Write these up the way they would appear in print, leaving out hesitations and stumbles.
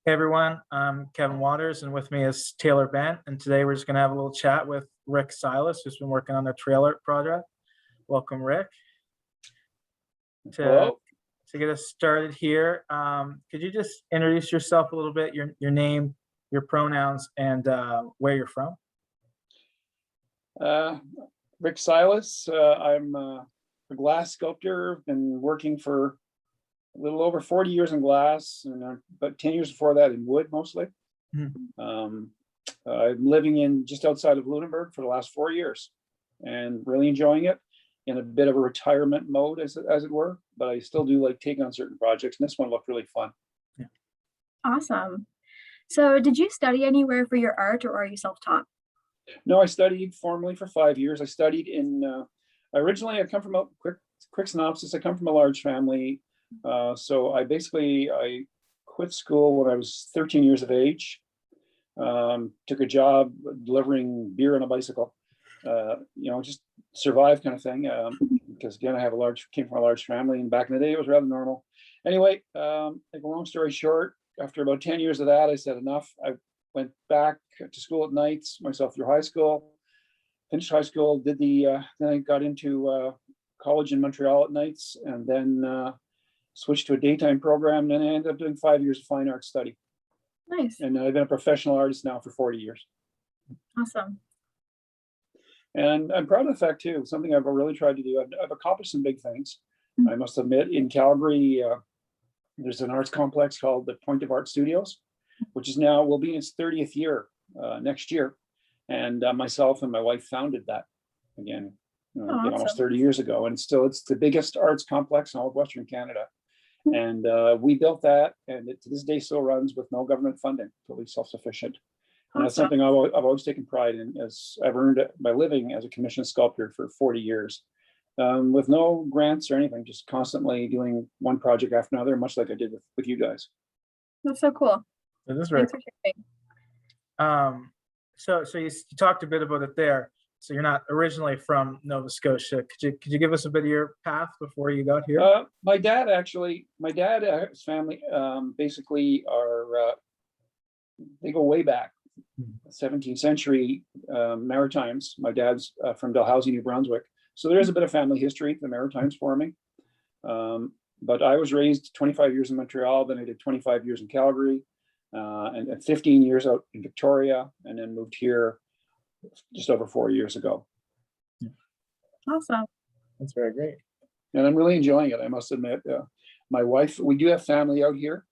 Hey everyone, I'm Kevin Waters, and with me is Taylor Bent. And today we're just going to have a little chat with Rick Silas, who's been working on the trail art project. Welcome, Rick. To Hello. to get us started here, could you just introduce yourself a little bit, your name, your pronouns, and where you're from? Uh, Rick Silas. I'm a glass sculptor. Been working for a little over 40 years in glass, and about 10 years before that in wood mostly. Mhm. Um, I'm living in just outside of Lunenburg for the last 4 years, and really enjoying it. In a bit of a retirement mode, as it were. But I still do like taking on certain projects, and this one looked really fun. Yeah. Awesome. So, did you study anywhere for your art, or are you self-taught? No, I studied formally for 5 years. I studied in. Originally, I come from a quick synopsis. I come from a large family, so I quit school when I was 13 years of age. Took a job delivering beer on a bicycle. Just survive kind of thing. Because again, came from a large family, and back in the day, it was rather normal. Anyway, make a long story short, after about 10 years of that, I said enough. I went back to school at nights, myself through high school, finished high school, then I got into college in Montreal at nights, and then switched to a daytime program. And then I ended up doing 5 years of fine art study. Nice. And I've been a professional artist now for 40 years. Awesome. And I'm proud of the fact too, something I've really tried to do. I've accomplished some big things. Mhm. I must admit, in Calgary, there's an arts complex called the Point of Art Studios, which will be in its 30th year next year. And myself and my wife founded that again, Oh, almost awesome. 30 years ago. And it's the biggest arts complex in all of Western Canada. And we built that, and it to this day still runs with no government funding, totally self-sufficient. And that's Awesome. something I've always taken pride in, as I've earned my living as a commissioned sculptor for 40 years, with no grants or anything, just constantly doing one project after another, much like I did with you guys. That's so cool. So this is very Thanks for sharing. so you talked a bit about it there. So you're not originally from Nova Scotia. Could you give us a bit of your path before you got here? My dad's family basically they go way back, 17th century Maritimes. My dad's from Dalhousie, New Brunswick. So there is a bit of family history, the Maritimes for me. But I was raised 25 years in Montreal, then I did 25 years in Calgary, and 15 years out in Victoria, and then moved here just over 4 years ago. Awesome. That's very great. And I'm really enjoying it, I must admit. My wife, we do have family out here.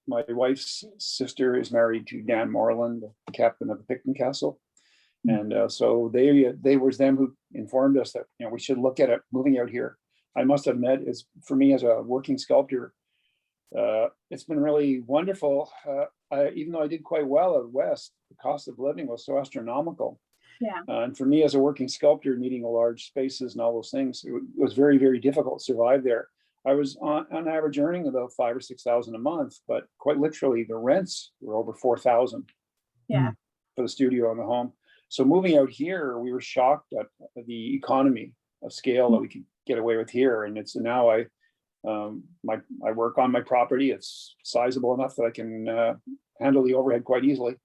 My wife's sister is married to Dan Moreland, the captain of the Picton Castle. And so they was them who informed us that we should look at it moving out here. I must admit, is for me as a working sculptor, it's been really wonderful. Even though I did quite well out west, the cost of living was so astronomical. Yeah. And for me as a working sculptor, needing large spaces and all those things, it was very, very difficult to survive there. I was on average earning about 5,000 or 6,000 a month, but quite literally the rents were over 4,000 Yeah. for the studio and the home. So moving out here, we were shocked at the economy of scale that we could get away with here. And it's now I work on my property. It's sizable enough that I can handle the overhead quite easily.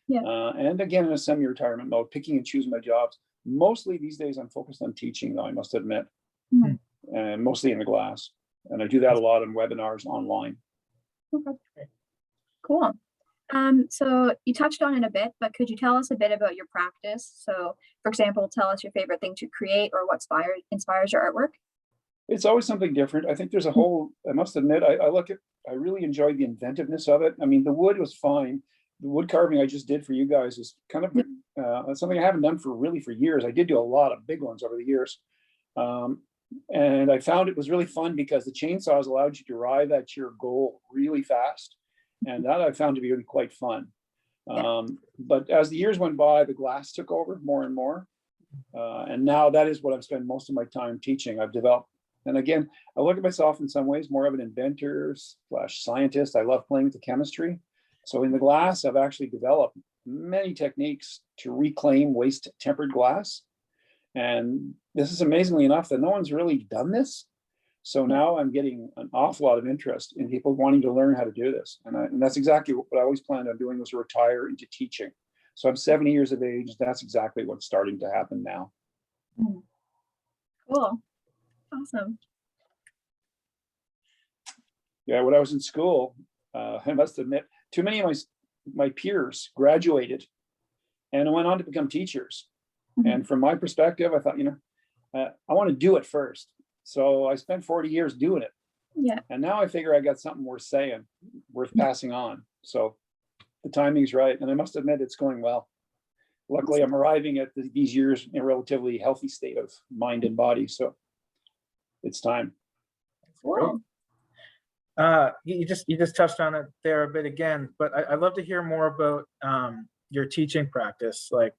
Yeah. And again, in a semi-retirement mode, picking and choosing my jobs. Mostly these days, I'm focused on teaching, though, I must admit, Mhm. and mostly in the glass. And I do that a lot in webinars online. Okay. Cool. So you touched on it a bit, but could you tell us a bit about your practice? So, for example, tell us your favorite thing to create or what inspires your artwork. It's always something different. I think there's a whole, I must admit, I really enjoyed the inventiveness of it. I mean, the wood was fine. The wood carving I just did for you guys is kind of something I haven't done for years. I did do a lot of big ones over the years. And I found it was really fun because the chainsaws allowed you to arrive at your goal really fast. And that I found to be really quite fun. But as the years went by, the glass took over more and more. And now that is what I've spent most of my time teaching. I've developed, and again, I look at myself in some ways more of an inventor / scientist. I love playing with the chemistry. So in the glass, I've actually developed many techniques to reclaim waste tempered glass. And this is amazingly enough that no one's really done this. So now I'm getting an awful lot of interest in people wanting to learn how to do this. And that's exactly what I always planned on doing, was retire into teaching. So I'm 70 years of age. That's exactly what's starting to happen now. Cool. Awesome. Yeah, when I was in school, I must admit, too many of my peers graduated and went on to become teachers. And from my perspective, I thought, I want to do it first. So I spent 40 years doing it. Yeah. And now I figure I got something worth saying, worth passing on. So the timing's right. And I must admit, it's going well. Luckily, I'm arriving at these years in a relatively healthy state of mind and body. So it's time. Cool. You just touched on it there a bit again, but I'd love to hear more about your teaching practice, like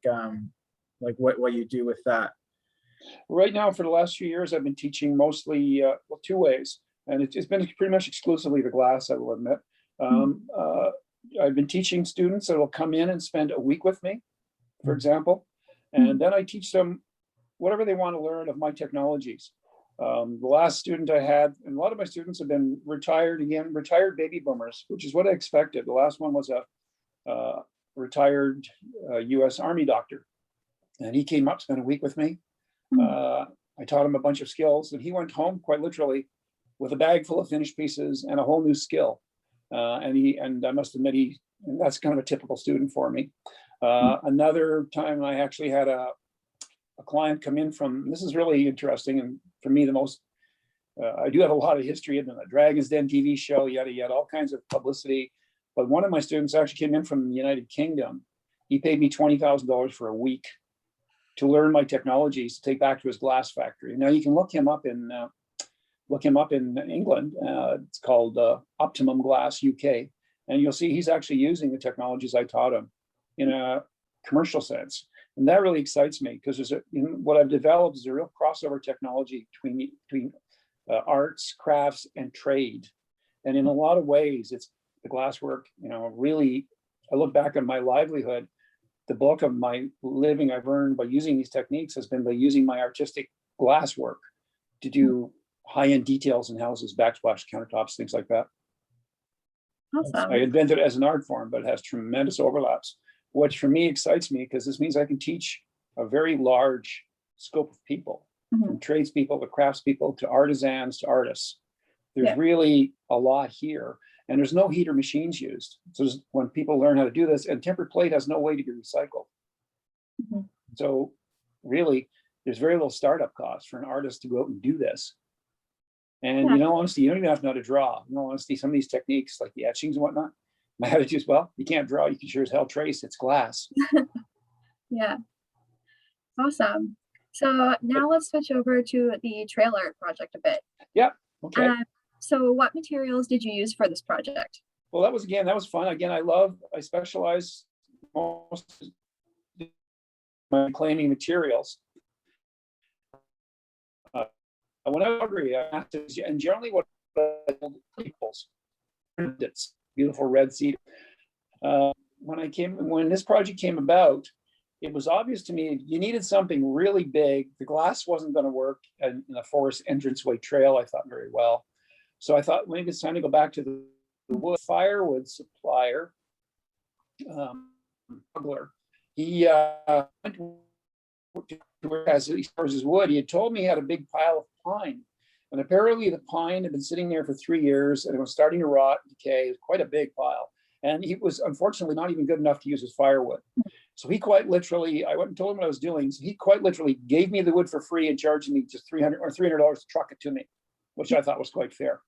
what you do with that. Right now, for the last few years, I've been teaching mostly two ways, and it's been pretty much exclusively the glass, I will admit. I've been teaching students that will come in and spend a week with me, for example, and then I teach them whatever they want to learn of my technologies. The last student I had, and a lot of my students have been retired baby boomers, which is what I expected. The last one was a retired US Army doctor, and he came up, spent a week with me. I taught him a bunch of skills, and he went home quite literally with a bag full of finished pieces and a whole new skill. And I must admit, that's kind of a typical student for me. Another time I actually had a client come in from, this is really interesting, and for me, the most, I do have a lot of history in the Dragon's Den TV show, yada, yada, all kinds of publicity. But one of my students actually came in from the United Kingdom. He paid me $20,000 for a week to learn my technologies to take back to his glass factory. Now you can look him up in England. It's called Optimum Glass UK, and you'll see he's actually using the technologies I taught him in a commercial sense, and that really excites me, because what I've developed is a real crossover technology between arts, crafts, and trade, and in a lot of ways, it's the glasswork. Really, I look back on my livelihood. The bulk of my living I've earned by using these techniques has been by using my artistic glasswork to do high-end details in houses, backsplash countertops, things like that. Awesome. I invented it as an art form, but it has tremendous overlaps, which for me excites me, because this means I can teach a very large scope of people, from tradespeople to craftspeople to artisans to artists. There's really a lot here. And there's no heater machines used. So when people learn how to do this, and tempered plate has no way to be recycled. So really, there's very little startup cost for an artist to go out and do this. And honestly, you don't even have to know how to draw. Honestly, some of these techniques, like the etchings and whatnot, my attitude is, well, you can't draw, you can sure as hell trace, it's glass. Yeah. Awesome. So now let's switch over to the trailer project a bit. Yeah, okay. So what materials did you use for this project? Well, that was fun. Again, I specialize most in my claiming materials. When I was hungry, and generally what people's beautiful red cedar. When this project came about, it was obvious to me you needed something really big. The glass wasn't going to work in a forest entranceway trail, I thought, very well. So I thought maybe it's time to go back to the wood firewood supplier. He went to as he stores his wood. He had told me he had a big pile of pine, and apparently the pine had been sitting there for 3 years, and it was starting to rot and decay. It was quite a big pile, and he was unfortunately not even good enough to use as firewood. So he quite literally, I went and told him what I was doing. So he quite literally gave me the wood for free and charged me just $300 to truck it to me, which I thought was quite fair.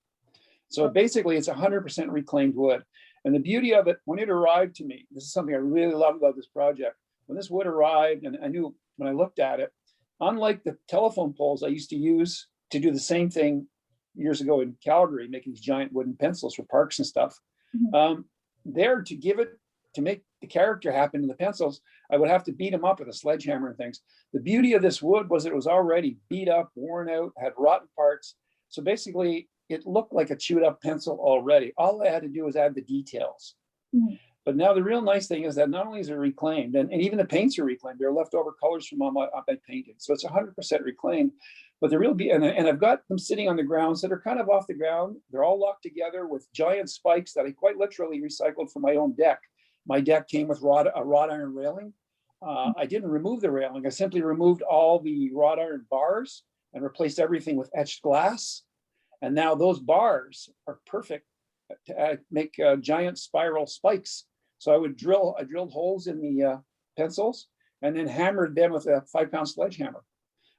So basically, it's 100% reclaimed wood. And the beauty of it, when it arrived to me, this is something I really love about this project. When this wood arrived, and I knew when I looked at it, unlike the telephone poles I used to use to do the same thing years ago in Calgary, making these giant wooden pencils for parks and stuff, there to make the character happen in the pencils, I would have to beat them up with a sledgehammer and things. The beauty of this wood was it was already beat up, worn out, had rotten parts. So basically, it looked like a chewed up pencil already. All I had to do was add the details. But now the real nice thing is that not only is it reclaimed, and even the paints are reclaimed, they're leftover colors from all my painting. So it's 100% reclaimed. but the real beauty, and I've got them sitting on the grounds that are kind of off the ground. They're all locked together with giant spikes that I quite literally recycled from my own deck. My deck came with a wrought iron railing. I didn't remove the railing. I simply removed all the wrought iron bars and replaced everything with etched glass. And now those bars are perfect to make giant spiral spikes. So I drilled holes in the pencils and then hammered them with a 5-pound sledgehammer.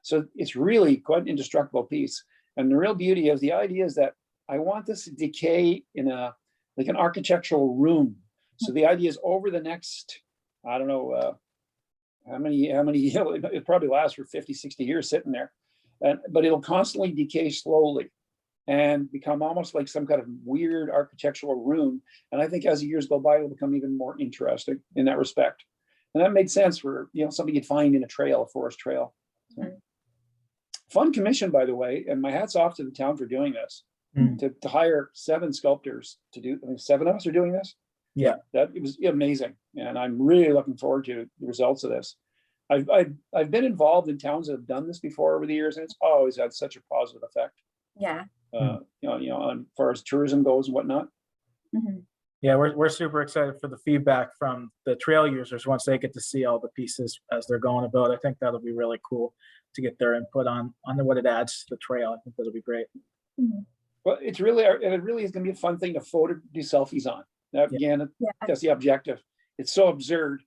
So it's really quite an indestructible piece. And the real beauty of the idea is that I want this to decay in like an architectural room. So the idea is over the next, I don't know, how many, it probably lasts for 50, 60 years sitting there. But it'll constantly decay slowly and become almost like some kind of weird architectural room. And I think as the years go by, it'll become even more interesting in that respect. And that made sense for, something you'd find in a forest trail. So, fun commission, by the way, and my hat's off to the town for doing this. To hire 7 sculptors to do, 7 of us are doing this. Yeah, that it was amazing, and I'm really looking forward to the results of this. I've been involved in towns that have done this before over the years, and it's always had such a positive effect. Yeah. On far as tourism goes and whatnot. Yeah, we're super excited for the feedback from the trail users once they get to see all the pieces as they're going about. I think that'll be really cool to get their input on what it adds to the trail. I think that'll be great. Well, it really is going to be a fun thing to do selfies on. That, again, that's the objective. It's so absurd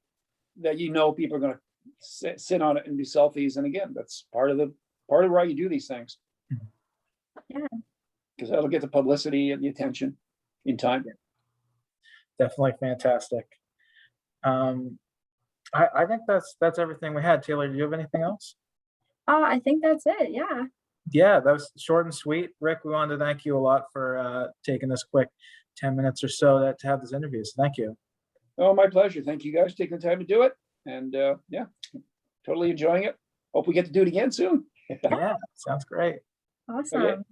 that people are going to sit on it and do selfies. And again, that's part of why you do these things. Yeah. Because that'll get the publicity and the attention in time. Definitely fantastic. I think that's everything we had. Taylor, do you have anything else? I think that's it. Yeah. Yeah, that was short and sweet. Rick, we wanted to thank you a lot for taking this quick 10 minutes or so to have this interview. So thank you. Oh, my pleasure. Thank you guys for taking the time to do it. And totally enjoying it. Hope we get to do it again soon. Yeah, sounds great. Awesome. Okay.